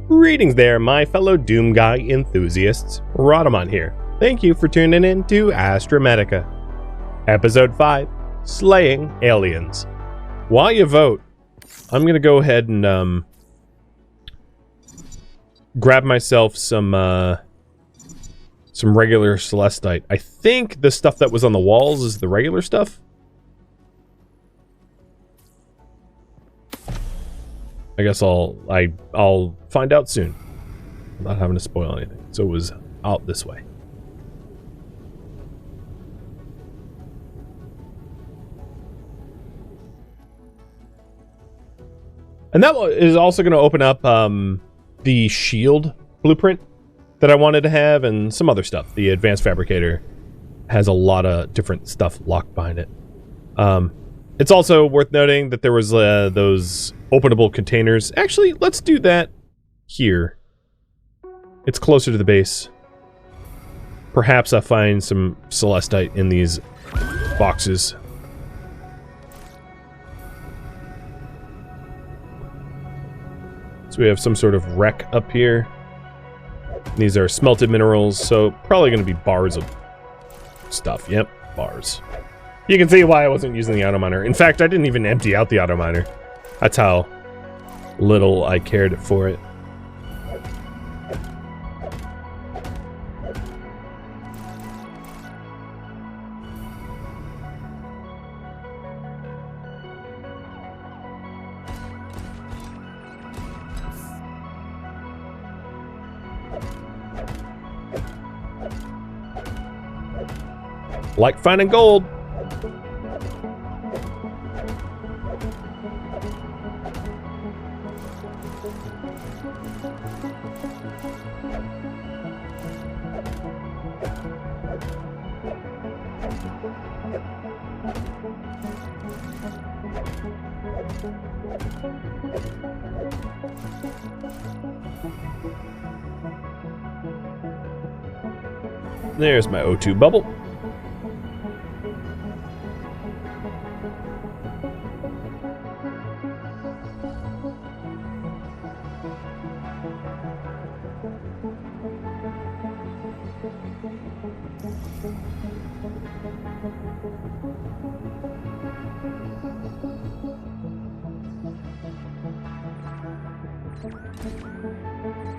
Greetings there, my fellow Doom Guy enthusiasts. Rhadamant here. Thank you for tuning in to Astrometica. Episode 5, Slaying Aliens. While you vote, I'm going to go ahead and grab myself some regular celestite. I think the stuff that was on the walls is the regular stuff. I guess I'll find out soon. I'm not having to spoil anything. So it was out this way. And that is also going to open up the shield blueprint that I wanted to have and some other stuff. The advanced fabricator has a lot of different stuff locked behind it. It's also worth noting that there was those openable containers. Actually, let's do that here. It's closer to the base. Perhaps I'll find some celestite in these boxes. So we have some sort of wreck up here. These are smelted minerals, so probably going to be bars of stuff. Yep, bars. You can see why I wasn't using the auto miner. In fact, I didn't even empty out the auto miner. That's how little I cared for it. Like finding gold. There's my O2 bubble.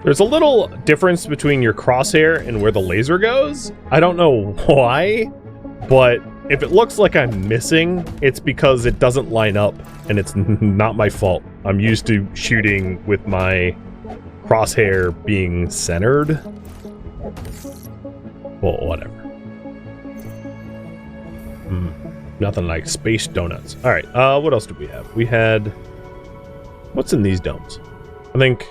There's a little difference between your crosshair and where the laser goes. I don't know why, but if it looks like I'm missing, it's because it doesn't line up, and it's not my fault. I'm used to shooting with my crosshair being centered. Well, whatever. Nothing like space donuts. Alright, what else did we have? We had... What's in these domes? I think...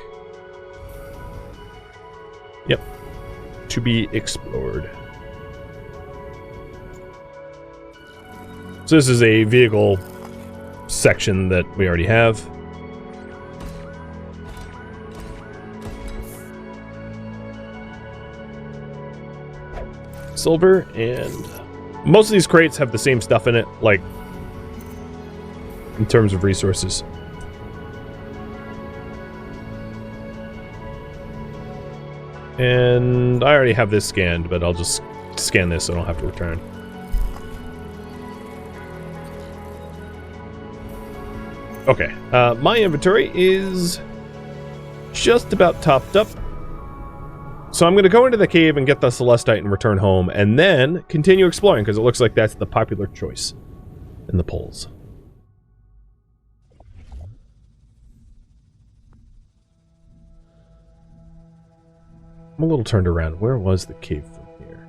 Yep. To be explored. So this is a vehicle section that we already have. Silver, and most of these crates have the same stuff in it, like in terms of resources. And I already have this scanned, but I'll just scan this so I don't have to return. Okay, my inventory is just about topped up. So I'm going to go into the cave and get the celestite and return home, and then continue exploring, because it looks like that's the popular choice in the polls. I'm a little turned around. Where was the cave from here?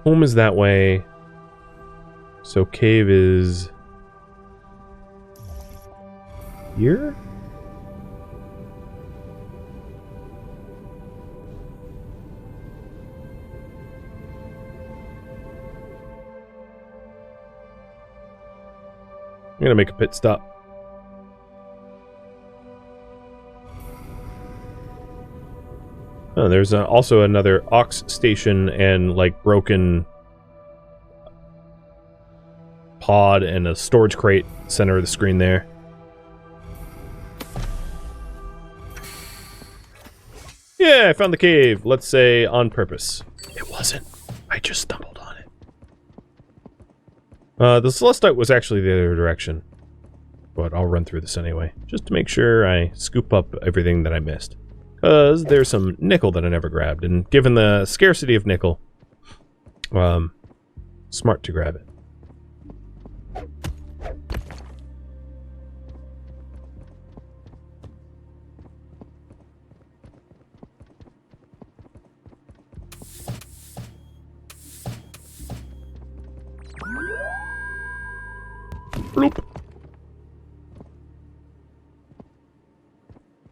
Home is that way. So cave is... here? I'm gonna make a pit stop. Oh, there's also another aux station and like broken pod and a storage crate center of the screen there. Yeah, I found the cave. Let's say on purpose. It wasn't. I just stumbled on it. The Celestite was actually the other direction. But I'll run through this anyway, just to make sure I scoop up everything that I missed. Because there's some nickel that I never grabbed, and given the scarcity of nickel, smart to grab it. Bloop.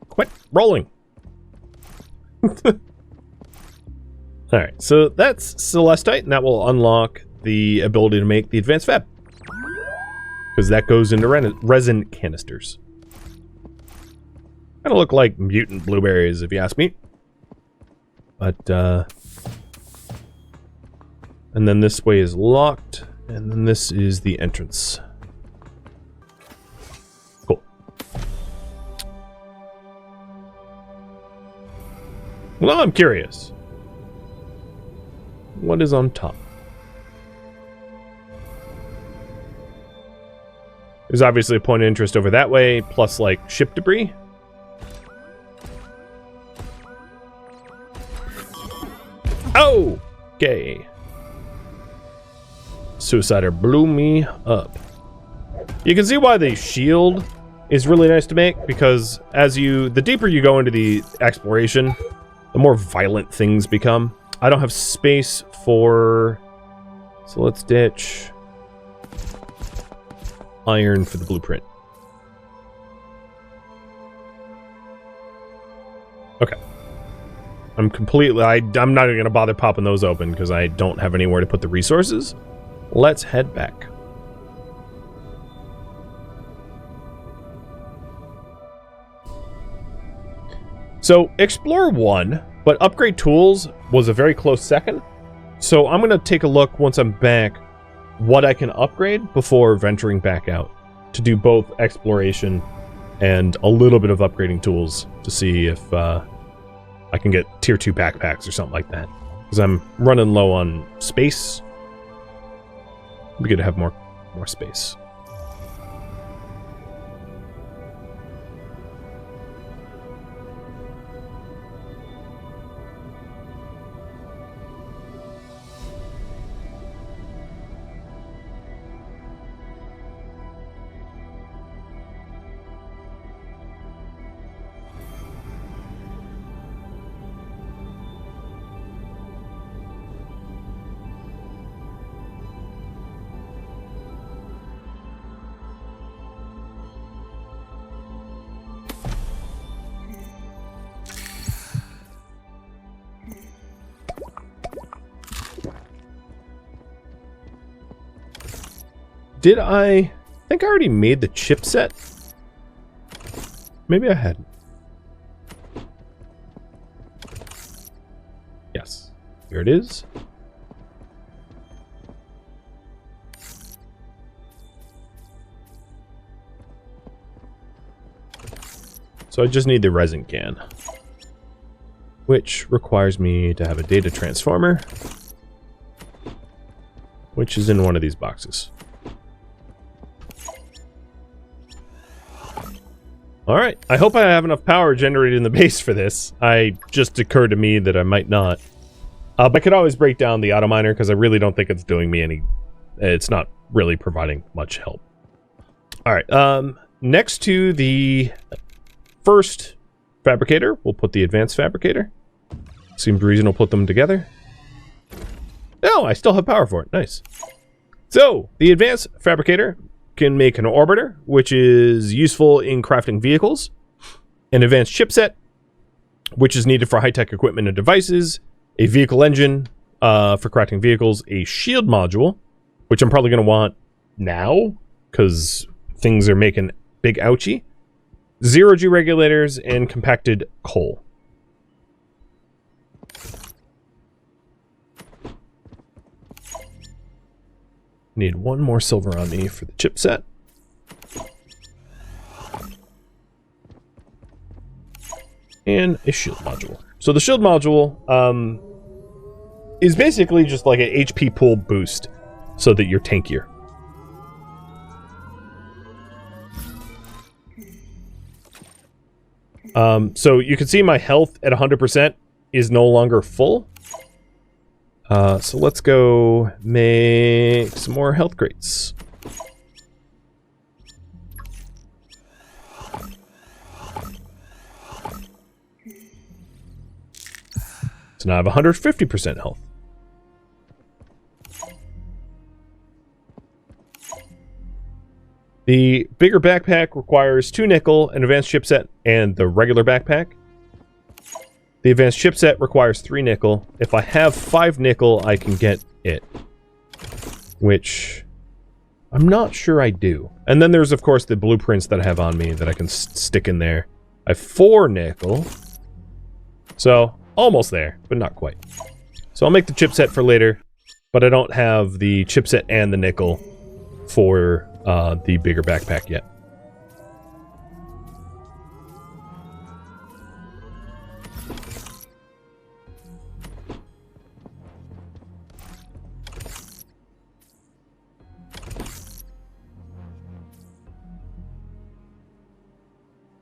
Quit rolling. Alright, so that's Celestite, and that will unlock the ability to make the advanced fab. Because that goes into resin canisters. Kind of look like mutant blueberries, if you ask me. But, and then this way is locked, and then this is the entrance. Cool. Well, I'm curious. What is on top? There's obviously a point of interest over that way, plus like ship debris. Oh! Okay. Suicider blew me up. You can see why the shield is really nice to make, because the deeper you go into the exploration, the more violent things become. I don't have space for... So let's ditch iron for the blueprint. Okay. I'm not even going to bother popping those open because I don't have anywhere to put the resources. Let's head back. So, Explore 1, but Upgrade Tools was a very close second. So I'm going to take a look once I'm back what I can upgrade before venturing back out to do both exploration and a little bit of upgrading tools to see if I can get tier 2 backpacks or something like that. Because I'm running low on space. It'd be good to have more space. Did I think I already made the chipset? Maybe I hadn't. Yes. Here it is. So I just need the resin can, which requires me to have a data transformer, which is in one of these boxes. Alright, I hope I have enough power generated in the base for this. I just occurred to me that I might not. But I could always break down the auto miner because I really don't think it's doing me any... It's not really providing much help. Alright, next to the first fabricator, we'll put the advanced fabricator. Seems reasonable to put them together. No, I still have power for it. Nice. So, the advanced fabricator can make an orbiter, which is useful in crafting vehicles, an advanced chipset, which is needed for high-tech equipment and devices, a vehicle engine for crafting vehicles, a shield module, which I'm probably going to want now, because things are making big ouchie, zero-G regulators, and compacted coal. Need one more silver on me for the chipset. And a shield module. So the shield module is basically just like an HP pool boost so that you're tankier. So you can see my health at 100% is no longer full. So let's go make some more health crates. So now I have 150% health. The bigger backpack requires 2 nickel, an advanced chipset, and the regular backpack. The advanced chipset requires 3 nickel. If I have 5 nickel, I can get it. Which I'm not sure I do. And then there's, of course, the blueprints that I have on me that I can stick in there. I have 4 nickel. So, almost there, but not quite. So I'll make the chipset for later, but I don't have the chipset and the nickel for the bigger backpack yet.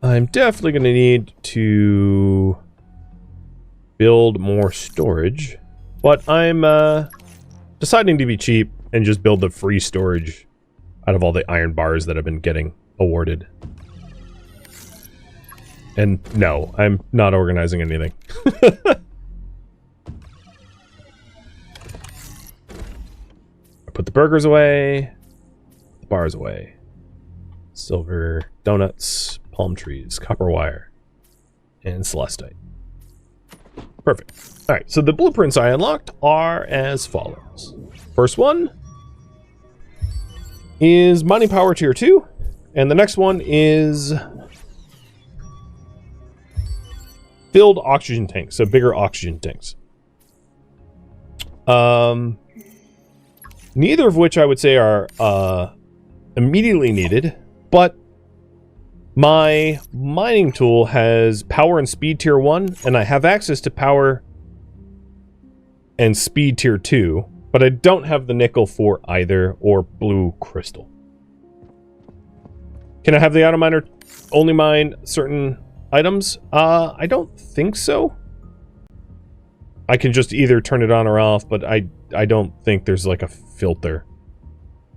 I'm definitely going to need to build more storage, but I'm deciding to be cheap and just build the free storage out of all the iron bars that I've been getting awarded. And no, I'm not organizing anything. I put the burgers away, the bars away. Silver, donuts, palm trees, copper wire, and celestite. Perfect. Alright, so the blueprints I unlocked are as follows. First one is mining power tier 2, and the next one is filled oxygen tanks, so bigger oxygen tanks. Neither of which I would say are immediately needed, but my mining tool has power and speed tier 1, and I have access to power and speed tier 2, but I don't have the nickel for either, or blue crystal. Can I have the auto miner only mine certain items? I don't think so. I can just either turn it on or off, but I don't think there's like a filter.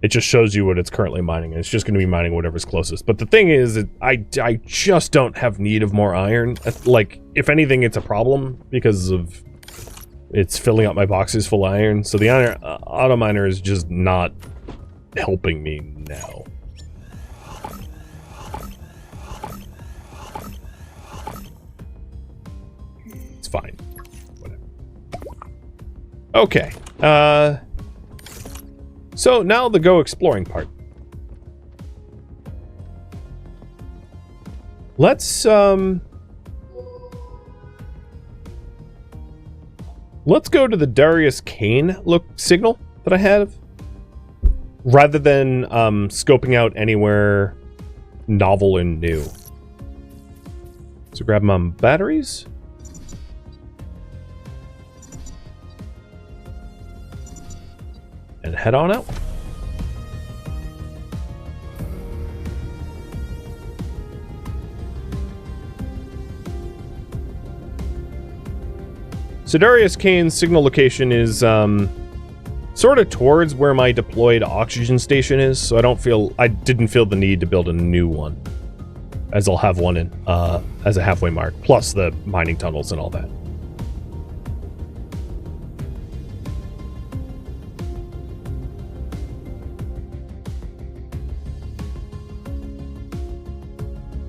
It just shows you what it's currently mining, and it's just going to be mining whatever's closest. But the thing is that I just don't have need of more iron. Like, if anything, it's a problem because of it's filling up my boxes full of iron. So the iron, auto miner is just not helping me now. It's fine. Whatever. Okay. So now the go exploring part. Let's go to the Darius Kane signal that I have, rather than scoping out anywhere novel and new. So grab my batteries. And head on out. So Darius Kane's signal location is sort of towards where my deployed oxygen station is, so I didn't feel the need to build a new one, as I'll have one in as a halfway mark, plus the mining tunnels and all that.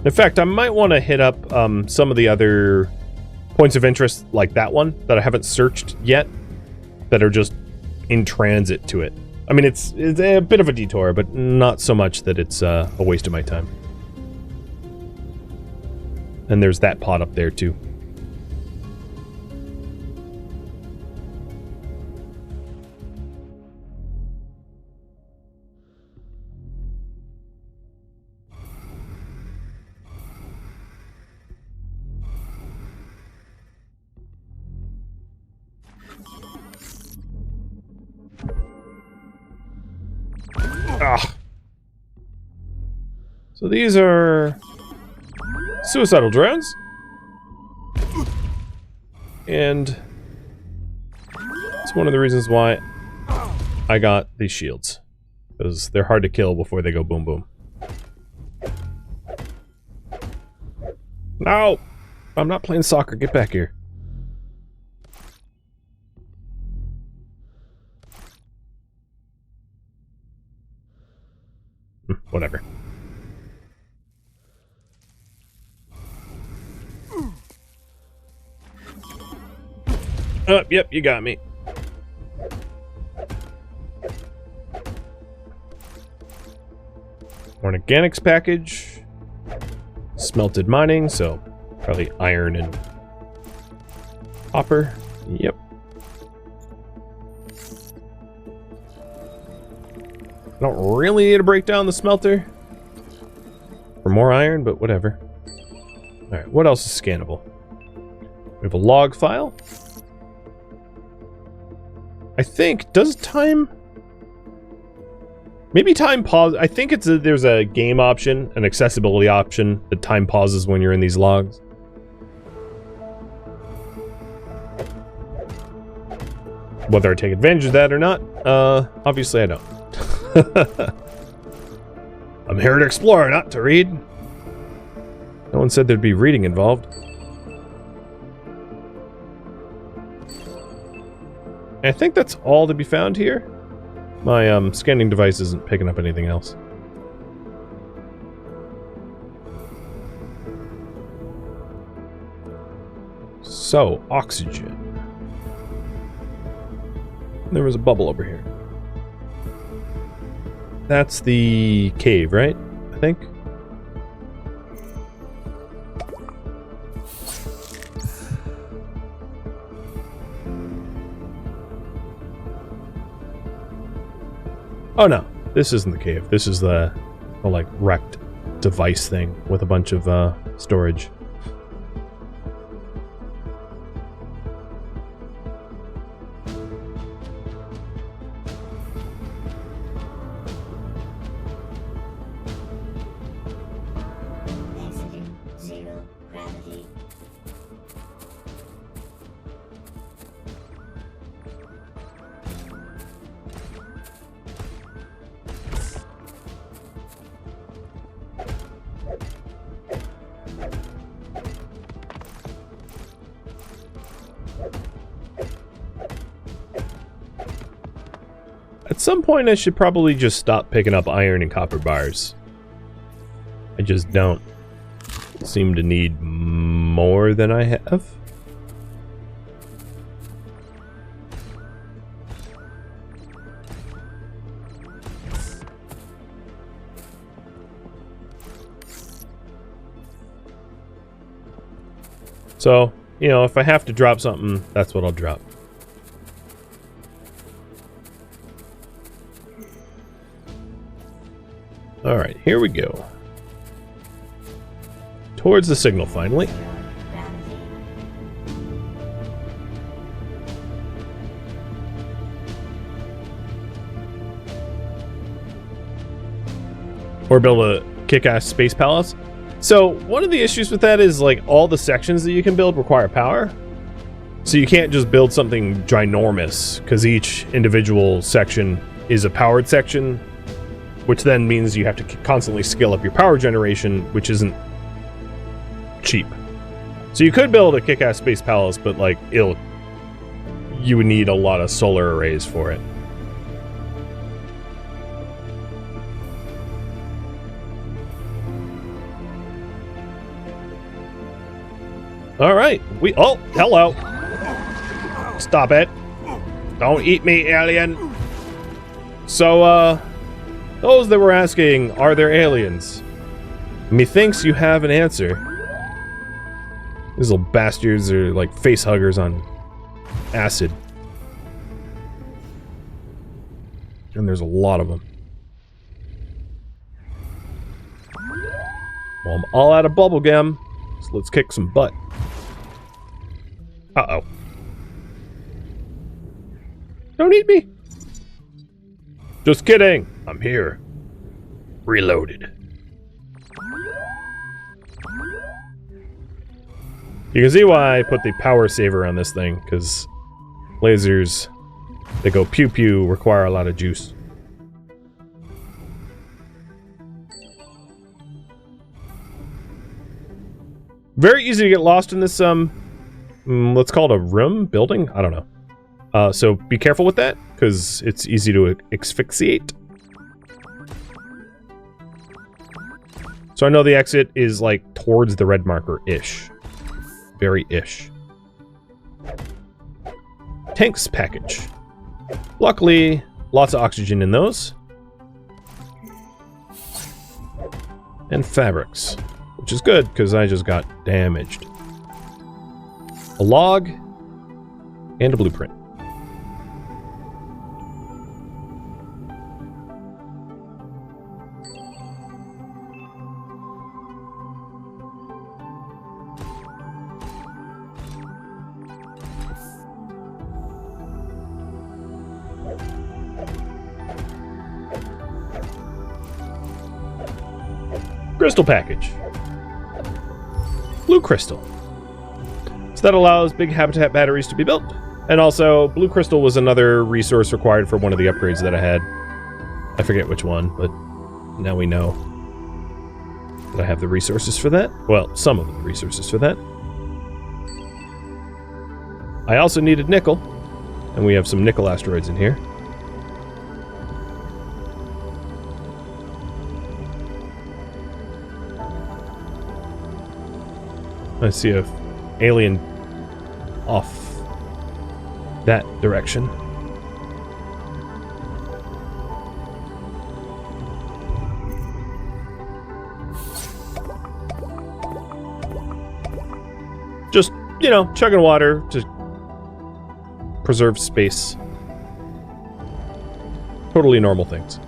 In fact, I might want to hit up some of the other points of interest, like that one, that I haven't searched yet, that are just in transit to it. I mean, it's a bit of a detour, but not so much that it's a waste of my time. And there's that pot up there, too. Ah. So these are suicidal drones. And it's one of the reasons why I got these shields. Because they're hard to kill before they go boom boom. No! I'm not playing soccer. Get back here. Whatever. Oh, yep, you got me. Organics package. Smelted mining, so probably iron and copper. Yep. I don't really need to break down the smelter for more iron, but whatever. Alright, what else is scannable? We have a log file. I think, does time... Maybe time pause... I think it's there's a game option, an accessibility option, that time pauses when you're in these logs. Whether I take advantage of that or not, obviously I don't. I'm here to explore, not to read. No one said there'd be reading involved. I think that's all to be found here. My scanning device isn't picking up anything else. So, oxygen. There was a bubble over here. That's the cave, right? I think. Oh no, this isn't the cave. This is the like wrecked device thing with a bunch of storage. At some point, I should probably just stop picking up iron and copper bars. I just don't seem to need more than I have. So, you know, if I have to drop something, that's what I'll drop. Alright, here we go. Towards the signal, finally. Or build a kick-ass space palace. So, one of the issues with that is, like, all the sections that you can build require power. So you can't just build something ginormous, because each individual section is a powered section, which then means you have to constantly scale up your power generation, which isn't cheap. So you could build a kick-ass space palace, but like you would need a lot of solar arrays for it. All right, oh, hello. Stop it. Don't eat me, alien. So, those that were asking, are there aliens? Methinks you have an answer. These little bastards are like face huggers on acid. And there's a lot of them. Well, I'm all out of bubblegum, so let's kick some butt. Uh-oh. Don't eat me! Just kidding! I'm here. Reloaded. You can see why I put the power saver on this thing, because lasers, they go pew pew, require a lot of juice. Very easy to get lost in this, let's call it a room, building? I don't know. So be careful with that, because it's easy to asphyxiate. So I know the exit is, like, towards the red marker-ish. Very-ish. Tanks package. Luckily, lots of oxygen in those. And fabrics. Which is good, because I just got damaged. A log. And a blueprint. Crystal package. Blue crystal. So that allows big habitat batteries to be built. And also, blue crystal was another resource required for one of the upgrades that I had. I forget which one, but now we know that I have the resources for that. Well, some of the resources for that. I also needed nickel, and we have some nickel asteroids in here. I see a alien off that direction. Just, you know, chugging water to preserve space. Totally normal things.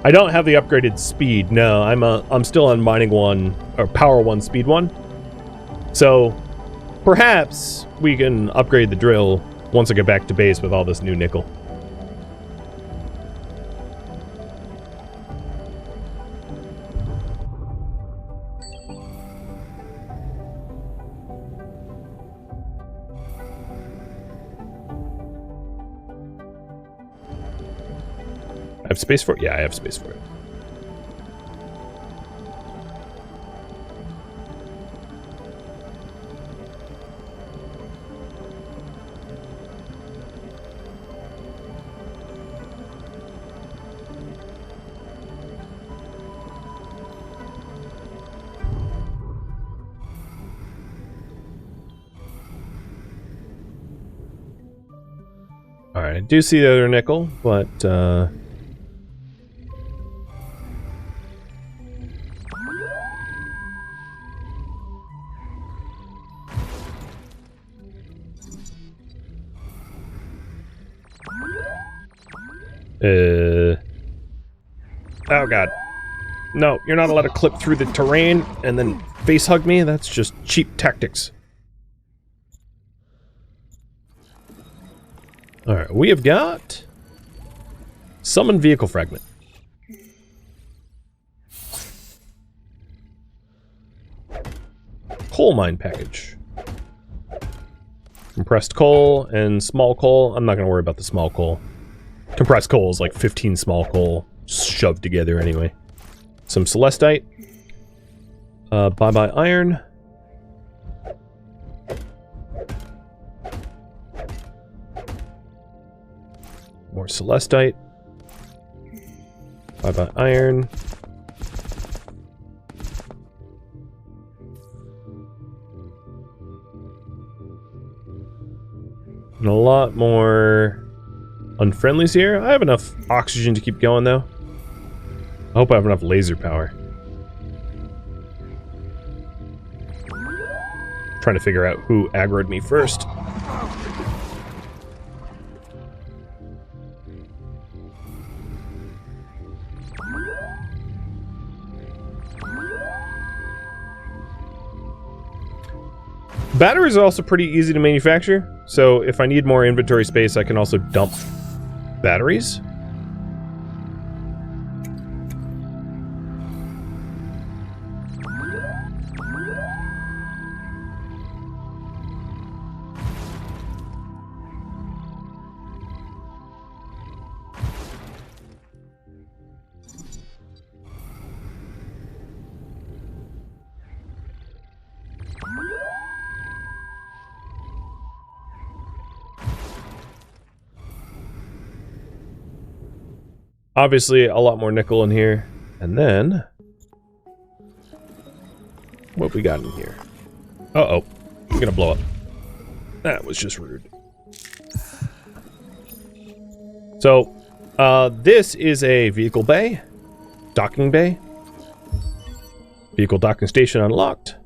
I don't have the upgraded speed. No, I'm still on mining 1 or power 1 speed 1. So perhaps we can upgrade the drill once I get back to base with all this new nickel. I have space for it? Yeah, I have space for it. Alright, I do see the other nickel, but oh god. No, you're not allowed to clip through the terrain and then face hug me. That's just cheap tactics. Alright, we have got summon vehicle fragment. Coal mine package. Compressed coal and small coal. I'm not going to worry about the small coal. Compressed coal is like 15 small coal shoved together anyway. Some celestite. Bye-bye iron. More celestite. Bye-bye iron. And a lot more unfriendlies here. I have enough oxygen to keep going, though. I hope I have enough laser power. Trying to figure out who aggroed me first. Batteries are also pretty easy to manufacture, so if I need more inventory space, I can also dump batteries. Obviously, a lot more nickel in here. And then... what we got in here? Uh-oh. I'm gonna blow up. That was just rude. So, this is a vehicle bay. Docking bay. Vehicle docking station unlocked.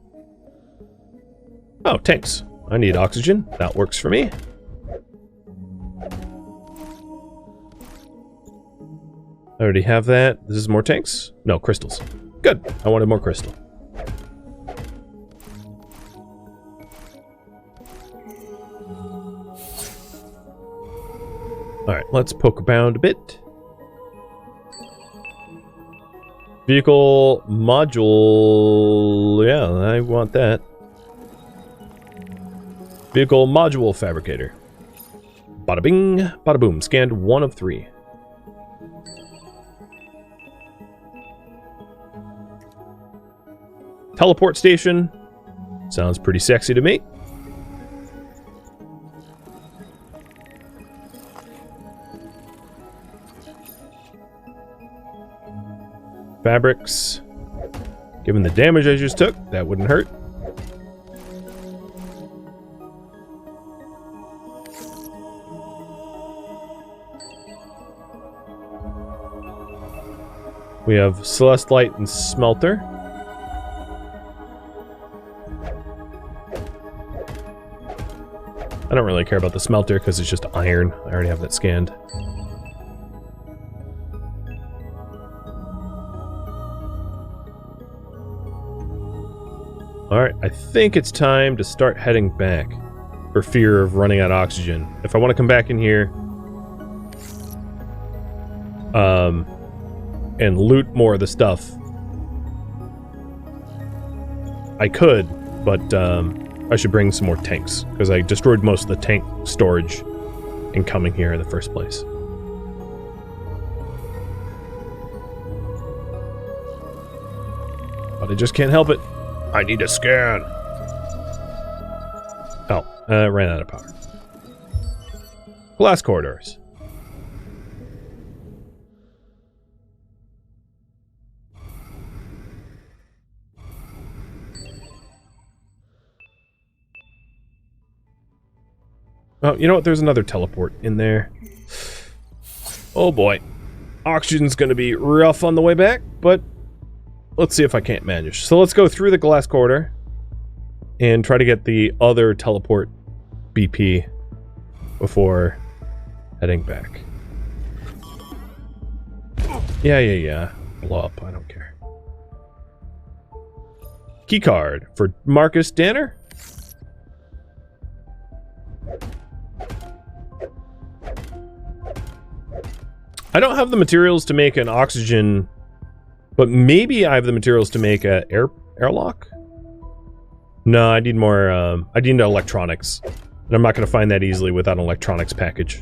Oh, tanks. I need oxygen. That works for me. I already have that. This is more tanks? No, crystals. Good. I wanted more crystal. Alright, let's poke around a bit. Vehicle module... yeah, I want that. Vehicle module fabricator. Bada bing, bada boom. Scanned 1 of 3. Teleport station. Sounds pretty sexy to me. Fabrics. Given the damage I just took, that wouldn't hurt. We have Celestite and Smelter. I don't really care about the Smelter because it's just iron. I already have that scanned. Alright, I think it's time to start heading back for fear of running out of oxygen. If I want to come back in here and loot more of the stuff, I could, but I should bring some more tanks because I destroyed most of the tank storage in coming here in the first place. But I just can't help it. I need a scan. Oh, I ran out of power. Glass corridors. Oh, you know what? There's another teleport in there. Oh boy. Oxygen's gonna be rough on the way back, but let's see if I can't manage. So let's go through the glass corridor and try to get the other teleport BP before heading back. Yeah. Blow up, I don't care. Keycard for Marcus Danner? I don't have the materials to make an oxygen, but maybe I have the materials to make a airlock? No, I need more, I need electronics. And I'm not going to find that easily without an electronics package.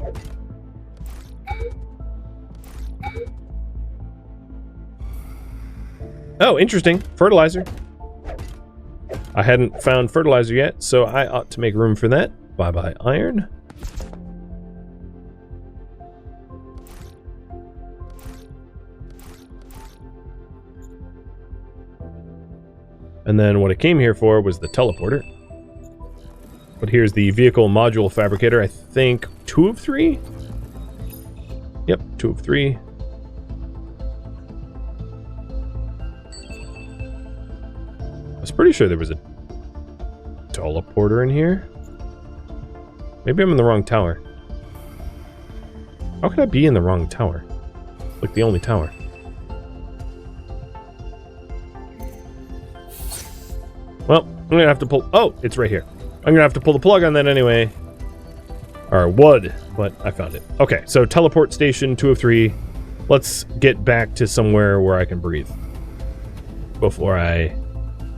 Oh, interesting. Fertilizer. I hadn't found fertilizer yet, so I ought to make room for that. Bye-bye, iron. And then what I came here for was the teleporter. But here's the vehicle module fabricator. I think 2 of 3? Yep, 2 of 3. I was pretty sure there was a teleporter in here. Maybe I'm in the wrong tower. How could I be in the wrong tower? Like the only tower. Well, I'm gonna have to pull... oh, it's right here. I'm gonna have to pull the plug on that anyway. Or would, but I found it. Okay, so teleport station 2 of 3. Let's get back to somewhere where I can breathe before I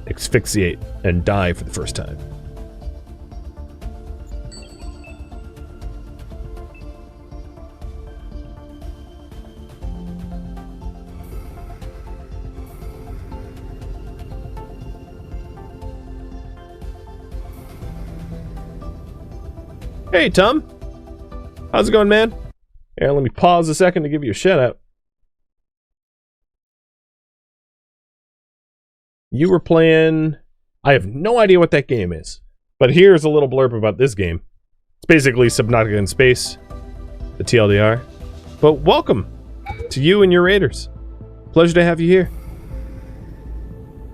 asphyxiate and die for the first time. Hey, Tom. How's it going, man? Here, let me pause a second to give you a shout out. You were playing... I have no idea what that game is. But here's a little blurb about this game. It's basically Subnautica in space. The TLDR. But welcome to you and your raiders. Pleasure to have you here.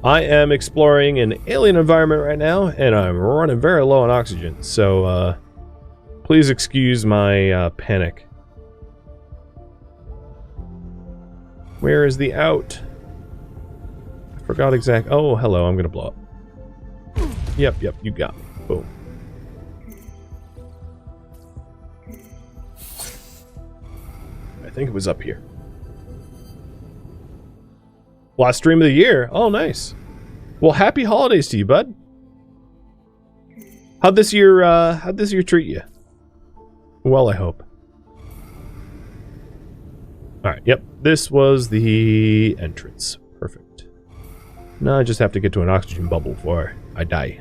I am exploring an alien environment right now, and I'm running very low on oxygen. So, please excuse my panic. Where is the out? I forgot exact. Oh, hello, I'm gonna blow up. Yep, you got me. Boom. I think it was up here. Last stream of the year. Oh, nice. Well, happy holidays to you, bud. How'd this year treat you? Well, I hope. Alright, yep. This was the entrance. Perfect. Now I just have to get to an oxygen bubble before I die.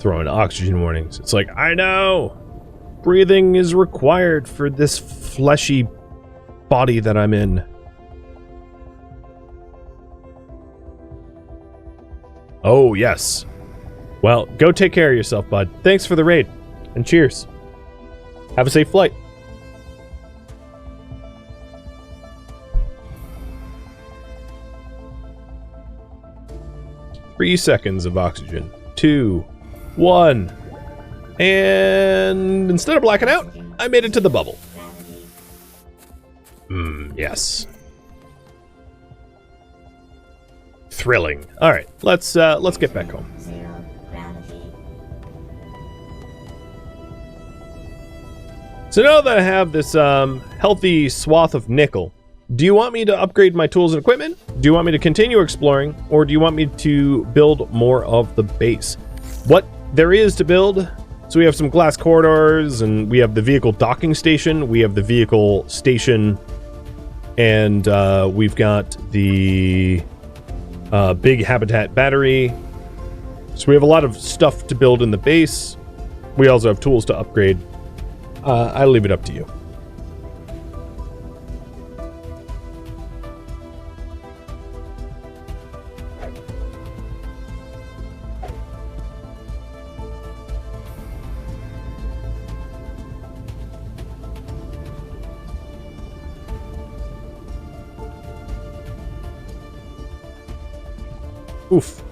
Throwing oxygen warnings. It's like, I know! Breathing is required for this fleshy body that I'm in. Oh, yes. Well, go take care of yourself, bud. Thanks for the raid. And cheers. Have a safe flight. Three seconds of oxygen. 2, 1, and instead of blacking out, I made it to the bubble. Yes. Thrilling. All right, let's get back home. So now that I have this healthy swath of nickel, do you want me to upgrade my tools and equipment? Do you want me to continue exploring, or do you want me to build more of the base? What there is to build, so we have some glass corridors, and we have the vehicle docking station, we have the vehicle station, and we've got the big habitat battery. So we have a lot of stuff to build in the base. We also have tools to upgrade. I'll leave it up to you. Oof.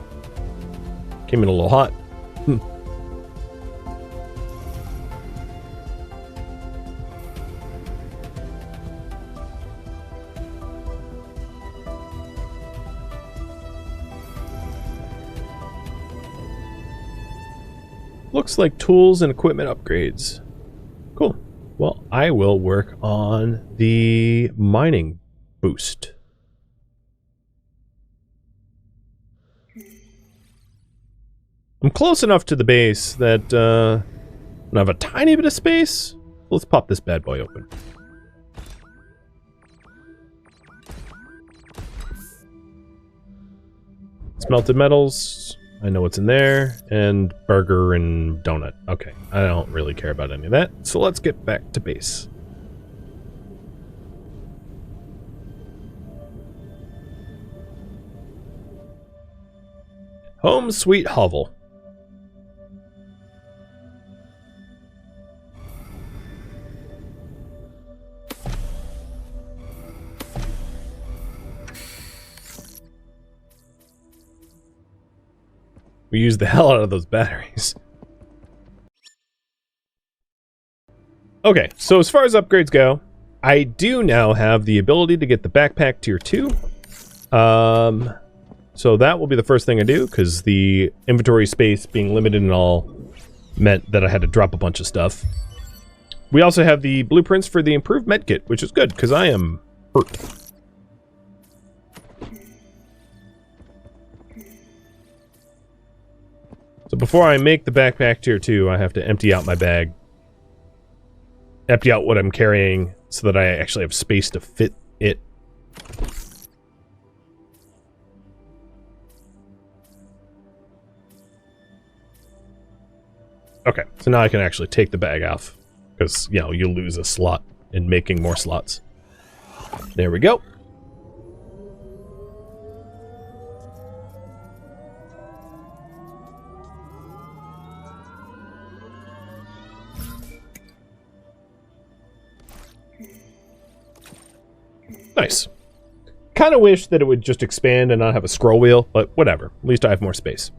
Came in a little hot. Looks like tools and equipment upgrades. Cool. Well, I will work on the mining boost. I'm close enough to the base that I have a tiny bit of space. Let's pop this bad boy open. Smelted metals. I know what's in there. And burger and donut. Okay, I don't really care about any of that. So let's get back to base. Home sweet hovel. We use the hell out of those batteries. Okay, so as far as upgrades go, I do now have the ability to get the backpack tier 2. So that will be the first thing I do, because the inventory space being limited and all meant that I had to drop a bunch of stuff. We also have the blueprints for the improved medkit, which is good, because I am hurt. So before I make the backpack tier 2, I have to empty out my bag. empty out what I'm carrying so that I actually have space to fit it. Okay, so now I can actually take the bag off, because, you know, you lose a slot in making more slots. There we go. Nice. Kind of wish that it would just expand and not have a scroll wheel, but whatever. At least I have more space.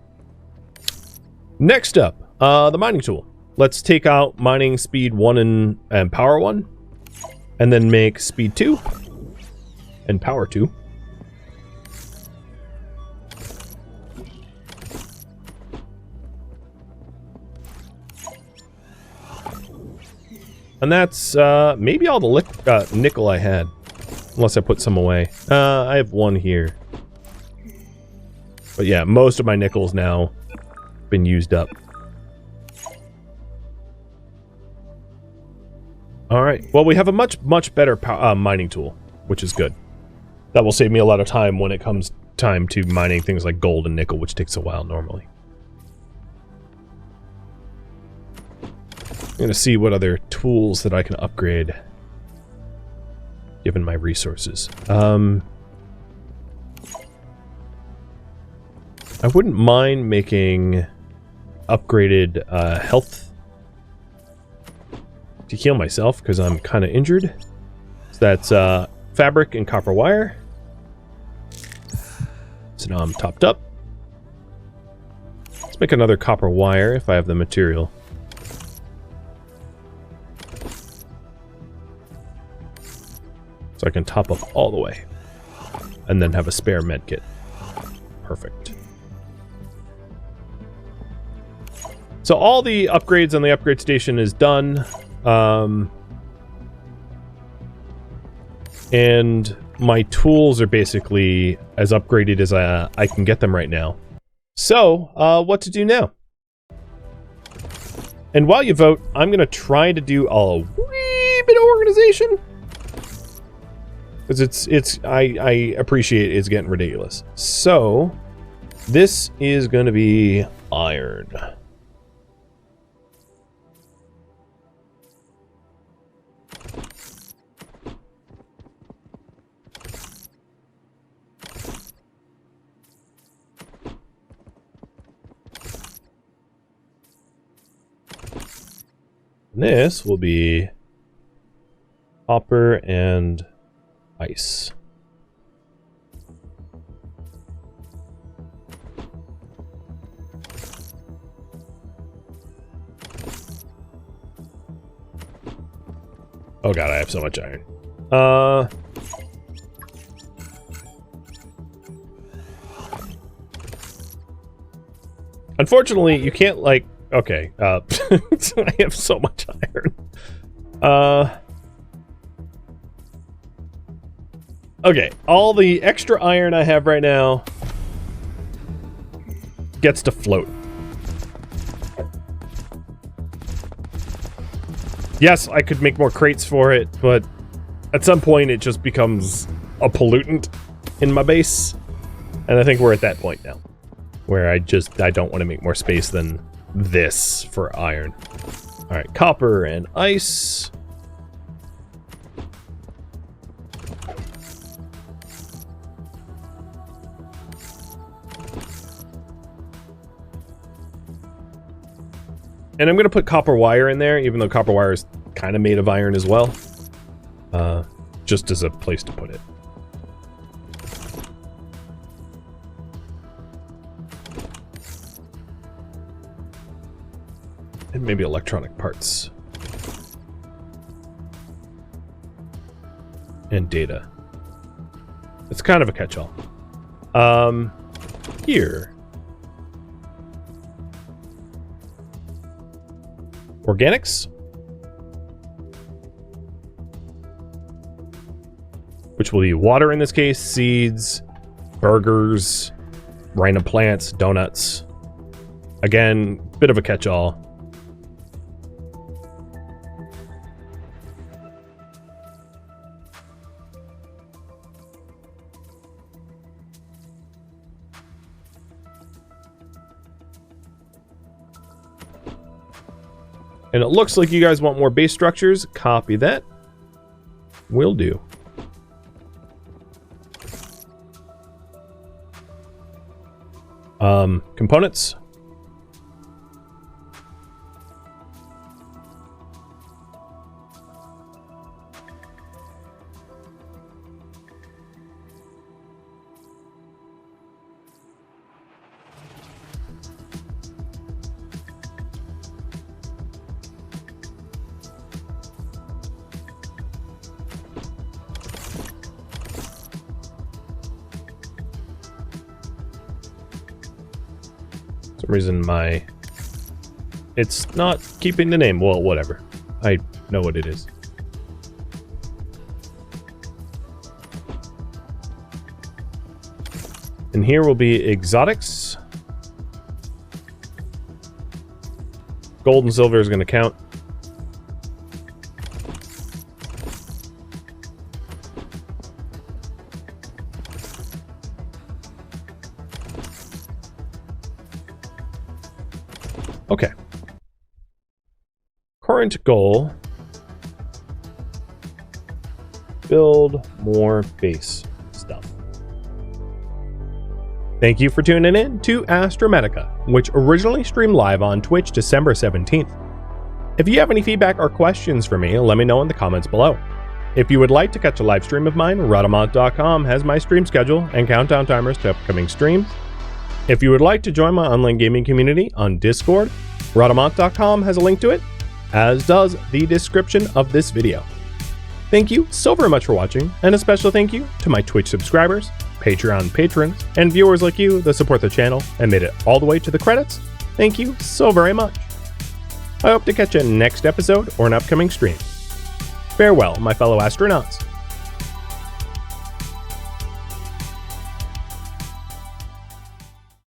Next up, the mining tool. Let's take out mining speed 1 and power 1, and then make speed 2 and power 2. And that's maybe all the nickel I had, unless I put some away. I have 1 here. But yeah, most of my nickel's now been used up. Alright, well, we have a much better mining tool, which is good. That will save me a lot of time when it comes time to mining things like gold and nickel, which takes a while normally. I'm going to see what other tools that I can upgrade, given my resources. I wouldn't mind making upgraded health to heal myself, because I'm kind of injured. So that's fabric and copper wire. So now I'm topped up. Let's make another copper wire if I have the material. So I can top up all the way. And then have a spare med kit. Perfect. So all the upgrades on the upgrade station is done. And my tools are basically as upgraded as I can get them right now. So, what to do now? And while you vote, I'm going to try to do a wee bit of organization. Because I appreciate it's getting ridiculous. So, this is going to be iron. This will be copper and ice. Oh god, I have so much iron. Unfortunately, you can't, like... Okay, I have so much iron. Okay, all the extra iron I have right now gets to float. Yes, I could make more crates for it, but at some point it just becomes a pollutant in my base. And I think we're at that point now, where I don't want to make more space than this for iron. Alright, copper and ice. And I'm going to put copper wire in there, even though copper wire is kind of made of iron as well. Just as a place to put it. And maybe electronic parts. And data. It's kind of a catch-all. Here. Organics. Which will be water in this case, seeds, burgers, random plants, donuts. Again, bit of a catch-all. And it looks like you guys want more base structures. Copy that. Will do. Components. For some reason it's not keeping the name. Well, whatever. I know what it is. And here will be exotics. Gold and silver is going to count. Okay. Current goal. Build more base stuff. Thank you for tuning in to Astrometica, which originally streamed live on Twitch December 17th. If you have any feedback or questions for me, let me know in the comments below. If you would like to catch a live stream of mine, Rhadamant.com has my stream schedule and countdown timers to upcoming streams. If you would like to join my online gaming community on Discord, Rhadamant.com has a link to it, as does the description of this video. Thank you so very much for watching, and a special thank you to my Twitch subscribers, Patreon patrons, and viewers like you that support the channel and made it all the way to the credits. Thank you so very much. I hope to catch you next episode or an upcoming stream. Farewell, my fellow astronauts.